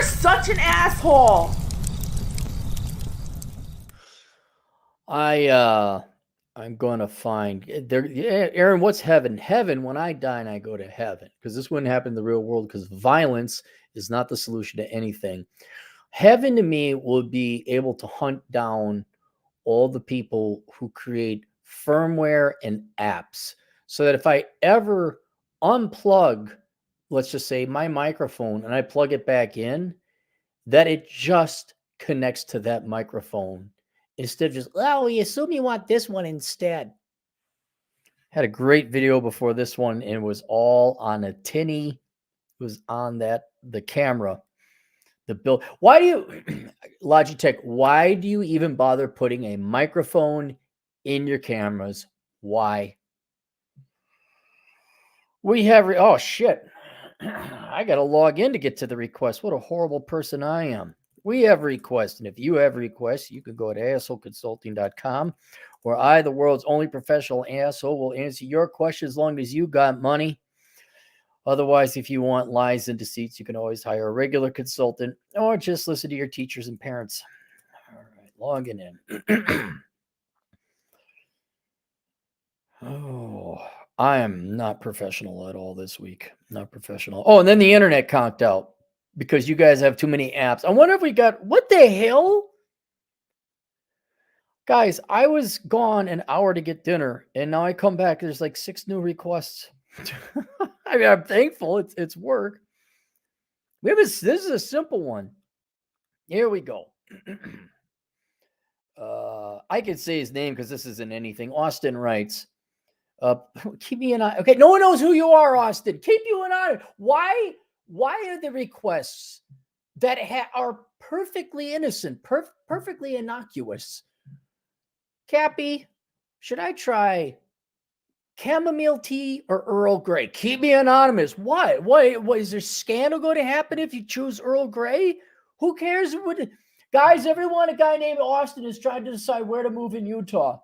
such an asshole. I'm gonna find there. Aaron, what's heaven? Heaven, when I die and I go to heaven, because this wouldn't happen in the real world. Because violence is not the solution to anything. Heaven to me would be able to hunt down all the people who create firmware and apps, so that if I ever unplug, let's just say my microphone, and I plug it back in, that it just connects to that microphone instead of just, oh, we assume you want this one instead. Had a great video before this one, and it was all on a tinny. It was on the camera, the bill. Why do you, Logitech, why do you even bother putting a microphone in your cameras? Why? We have, oh shit. I got to log in to get to the request. What a horrible person I am. We have requests. And if you have requests, you can go to assholeconsulting.com, where I, the world's only professional asshole, will answer your questions as long as you got money. Otherwise, if you want lies and deceits, you can always hire a regular consultant or just listen to your teachers and parents. All right, logging in. Oh, I am not professional at all this week. Not professional. Oh, and then the internet conked out because you guys have too many apps. I wonder if we got, what the hell? Guys, I was gone an hour to get dinner, and now I come back. There's like 6 new requests. I mean, I'm thankful. It's work. This is a simple one. Here we go. I could say his name because this isn't anything. Austin writes, keep me an eye. Okay, no one knows who you are, Austin. Keep you an eye. Why are the requests that are perfectly innocent, perfectly innocuous? Cappy, should I try chamomile tea or Earl Grey? Keep me anonymous. What is there scandal going to happen if you choose Earl Grey? Who cares? Guys, everyone, a guy named Austin is trying to decide where to move in Utah.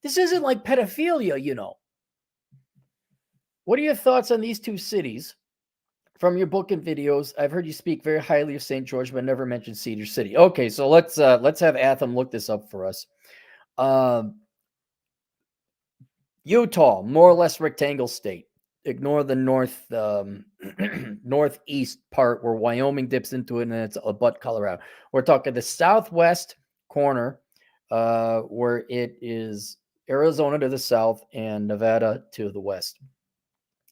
This isn't like pedophilia, you know. What are your thoughts on these 2 cities? From your book and videos, I've heard you speak very highly of St. George, but never mentioned Cedar City. Okay, so let's have Atham look this up for us. Utah, more or less rectangle state. Ignore the northeast part where Wyoming dips into it, and it's abut Colorado. We're talking the southwest corner, where it is Arizona to the south and Nevada to the west.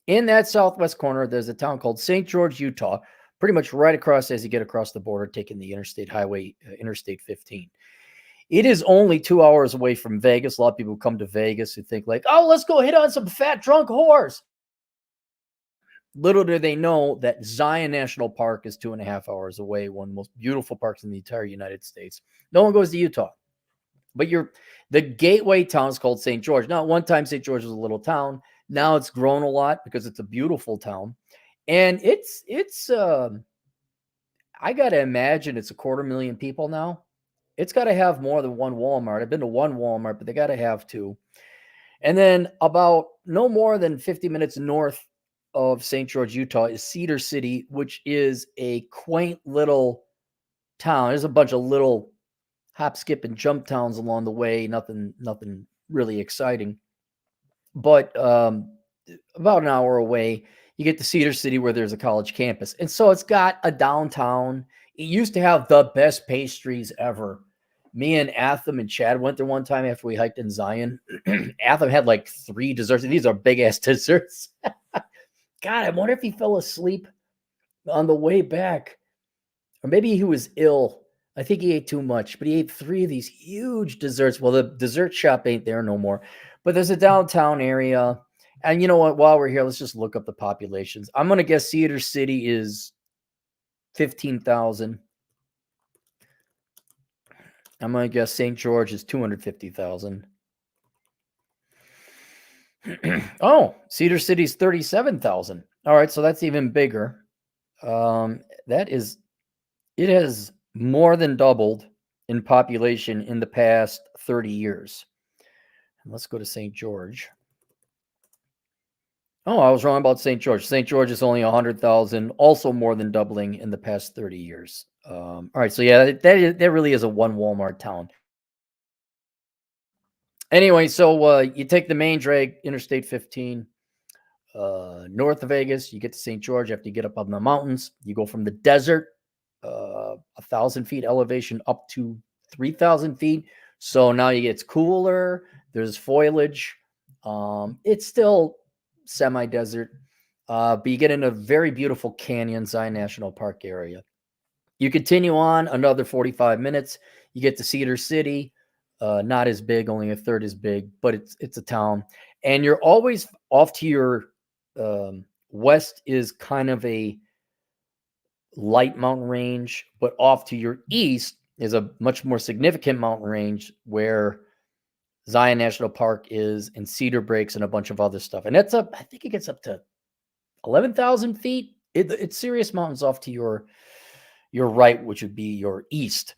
In that southwest corner, there's a town called St. George, Utah, pretty much right across as you get across the border, taking the interstate highway, Interstate 15. It is only 2 hours away from Vegas. A lot of people come to Vegas who think like, oh, let's go hit on some fat drunk whores. Little do they know that Zion National Park is 2.5 hours away, one of the most beautiful parks in the entire United States. No one goes to Utah. But the gateway town is called St. George. Now, at one time, St. George was a little town. Now it's grown a lot because it's a beautiful town. And it's I got to imagine it's 250,000 people now. It's got to have more than one Walmart. I've been to one Walmart, but they got to have 2. And then about no more than 50 minutes north of St. George, Utah is Cedar City, which is a quaint little town. There's a bunch of little hop, skip, and jump towns along the way. Nothing really exciting. But about an hour away, you get to Cedar City where there's a college campus. And so it's got a downtown. It used to have the best pastries ever. Me and Atham and Chad went there one time after we hiked in Zion. Atham had like 3 desserts. These are big ass desserts. God, I wonder if he fell asleep on the way back. Or maybe he was ill. I think he ate too much, but he ate 3 of these huge desserts. Well, the dessert shop ain't there no more. But there's a downtown area. And you know what? While we're here, let's just look up the populations. I'm going to guess Cedar City is 15,000. I'm going to guess St. George is 250,000. Oh, Cedar City's 37,000. All right, so that's even bigger. It has more than doubled in population in the past 30 years. And let's go to St. George. Oh, I was wrong about St. George. St. George is only 100,000, also more than doubling in the past 30 years. All right, so yeah, that really is a one Walmart town. Anyway, so you take the main drag, Interstate 15, north of Vegas. You get to St. George after you get up on the mountains. You go from the desert, 1,000 feet elevation, up to 3,000 feet. So now it's cooler. There's foliage. It's still semi-desert, but you get in a very beautiful canyon, Zion National Park area. You continue on another 45 minutes. You get to Cedar City. Not as big, only a third as big, but it's a town. And you're always off to your west is kind of a light mountain range, but off to your east is a much more significant mountain range where Zion National Park is, and Cedar Breaks, and a bunch of other stuff. And that's up, I think it gets up to 11,000 feet. It's serious mountains off to your right, which would be your east.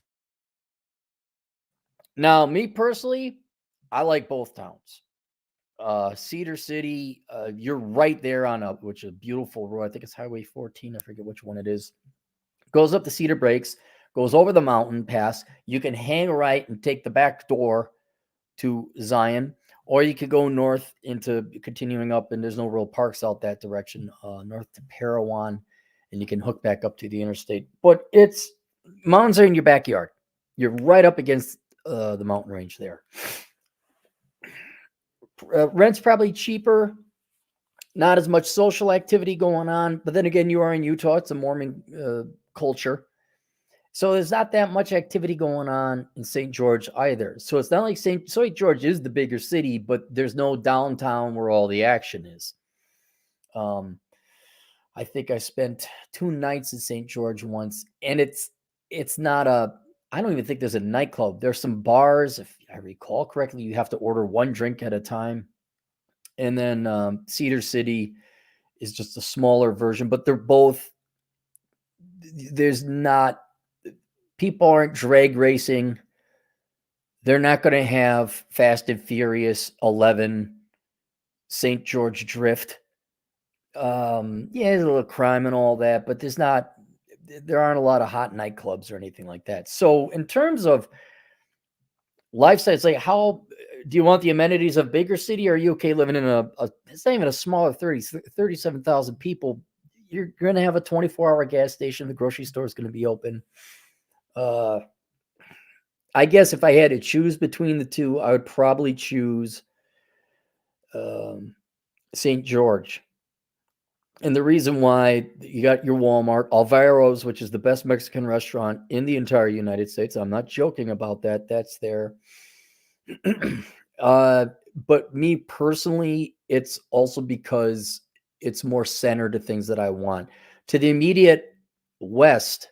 Now, me personally, I like both towns. Cedar City, you're right there on which is a beautiful road. I think it's Highway 14. I forget which one it is. Goes up the Cedar Breaks, goes over the mountain pass. You can hang right and take the back door to Zion, or you could go north into continuing up, and there's no real parks out that direction, north to Parowan, and you can hook back up to the interstate. But it's mountains are in your backyard. You're right up against the mountain range there. Rent's probably cheaper. Not as much social activity going on, but then again, you are in Utah. It's a Mormon culture. So there's not that much activity going on in St. George either. So it's not like St. George is the bigger city, but there's no downtown where all the action is. I think I spent 2 nights in St. George once, and it's not I don't even think there's a nightclub. There's some bars, if I recall correctly. You have to order one drink at a time. And then Cedar City is just a smaller version, but they're both, there's not, people aren't drag racing. They're not going to have Fast and Furious 11 St. George Drift. Yeah, there's a little crime and all that, but there aren't a lot of hot nightclubs or anything like that. So in terms of lifestyle, it's like, how do you want the amenities of bigger city? Or are you okay living in it's not even a smaller 37,000 people? You're going to have a 24-hour gas station. The grocery store is going to be open. I guess if I had to choose between the two, I would probably choose St. George. And the reason why, you got your Walmart, Alvaro's, which is the best Mexican restaurant in the entire United States. I'm not joking about that. That's there. But me personally, it's also because it's more centered to things that I want. To the immediate west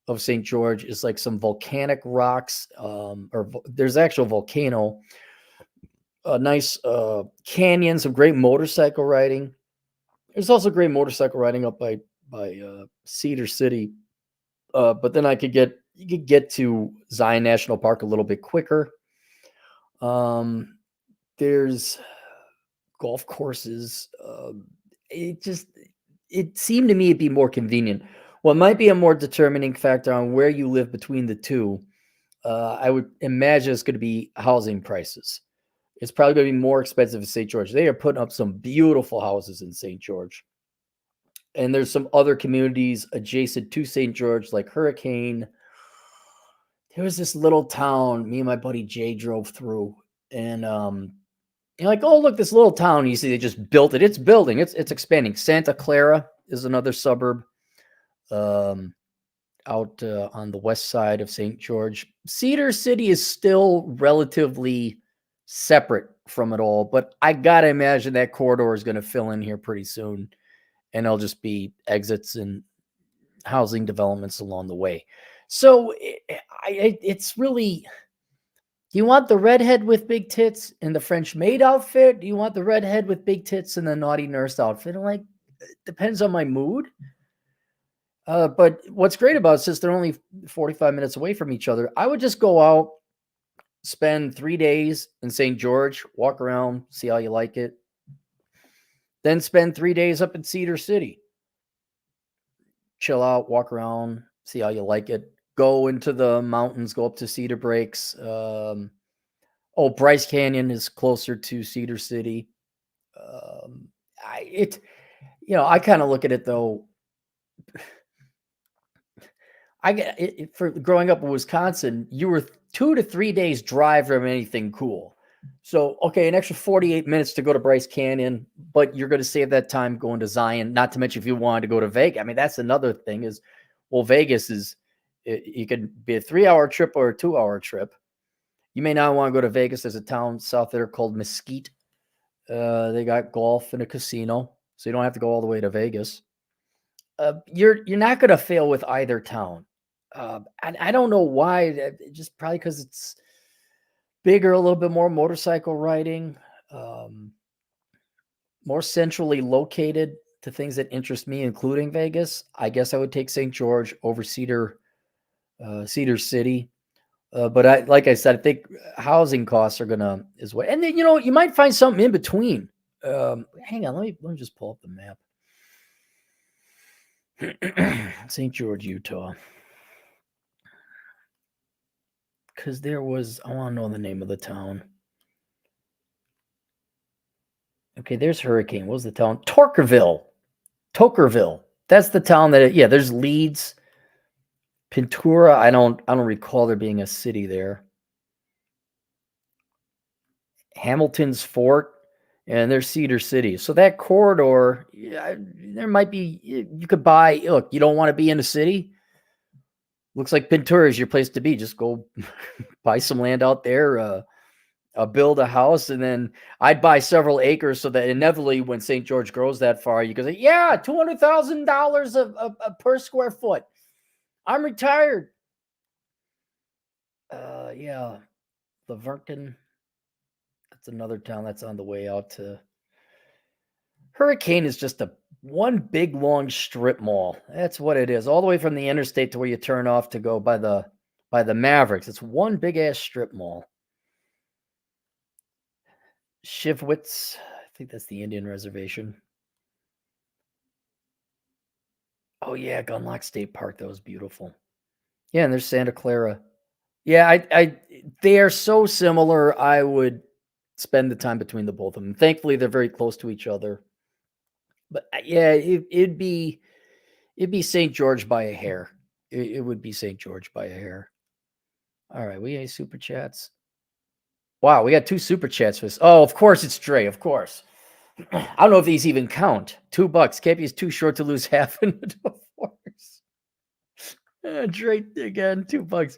of St. George is like some volcanic rocks, there's actual volcano, a nice canyon, some great motorcycle riding. There's also great motorcycle riding up by Cedar City. But then you could get to Zion National Park a little bit quicker. There's golf courses. It seemed to me it'd be more convenient. What might be a more determining factor on where you live between the two, I would imagine it's going to be housing prices. It's probably going to be more expensive in St. George. They are putting up some beautiful houses in St. George. And there's some other communities adjacent to St. George, like Hurricane. There was this little town me and my buddy Jay drove through, and you're like, oh, look, this little town. You see, they just built it. It's building. It's expanding. Santa Clara is another suburb out on the west side of St. George. Cedar City is still relatively separate from it all, but I got to imagine that corridor is going to fill in here pretty soon, and there'll just be exits and housing developments along the way. So it's really, do you want the redhead with big tits in the French maid outfit? Do you want the redhead with big tits in the naughty nurse outfit? I'm like, it depends on my mood. But what's great about it, since they're only 45 minutes away from each other, I would just go out, spend 3 days in St. George, walk around, see how you like it. Then spend 3 days up in Cedar City. Chill out, walk around, see how you like it. Go into the mountains, go up to Cedar Breaks. Bryce Canyon is closer to Cedar City. Um, I kind of look at it though. I get it for growing up in Wisconsin, you were 2 to 3 days drive from anything cool. So, okay, an extra 48 minutes to go to Bryce Canyon, but you're going to save that time going to Zion. Not to mention if you wanted to go to Vegas. I mean, that's another thing is, well, Vegas is, you could be a 3-hour trip or a 2-hour trip. You may not want to go to Vegas. There's a town south there called Mesquite. They got golf and a casino, so you don't have to go all the way to Vegas. You're not going to fail with either town. I don't know why. Just probably because it's bigger, a little bit more motorcycle riding, more centrally located to things that interest me, including Vegas. I guess I would take St. George over Cedar City. But like I said, I think housing costs are gonna is what, and then you might find something in between. Hang on, let me just pull up the map. St. George, Utah. Because I want to know the name of the town. Okay, there's Hurricane. What was the town? Tokerville. That's the town there's Leeds. Pintura, I don't recall there being a city there. Hamilton's Fort, and there's Cedar City. So that corridor, there might be, you could buy, look, you don't want to be in the city? Looks like Pintura is your place to be. Just go buy some land out there, build a house, and then I'd buy several acres so that inevitably when St. George grows that far, you can say, yeah, $200,000 per square foot. I'm retired. Yeah, Laverton. That's another town that's on the way out to. Hurricane is just one big long strip mall. That's what it is. All the way from the interstate to where you turn off to go by the Mavericks. It's one big ass strip mall. Shivwitz, I think that's the Indian reservation. Oh yeah, Gunlock State Park. That was beautiful. Yeah, and there's Santa Clara. Yeah, they are so similar. I would spend the time between the both of them. Thankfully, they're very close to each other. But yeah, it'd be St. George by a hair. It would be St. George by a hair. All right, we ate super chats. Wow, we got 2 super chats for this. Oh, of course it's Dre. Of course. I don't know if these even count. $2. KP is too short to lose half in the divorce. Dre again, $2.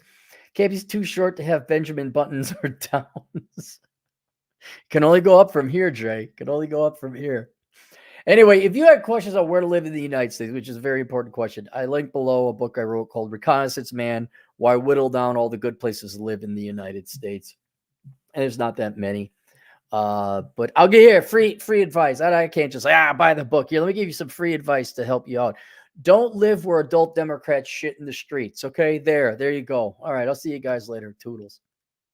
KP's too short to have Benjamin Buttons or Downs. Can only go up from here, Dre. Can only go up from here. Anyway, if you had questions on where to live in the United States, which is a very important question, I link below a book I wrote called Reconnaissance Man, Why Whittle Down All the Good Places to Live in the United States. And there's not that many. But I'll give you free advice. I can't just say, buy the book. Here, let me give you some free advice to help you out. Don't live where adult Democrats shit in the streets. Okay, there you go. All right, I'll see you guys later. Toodles.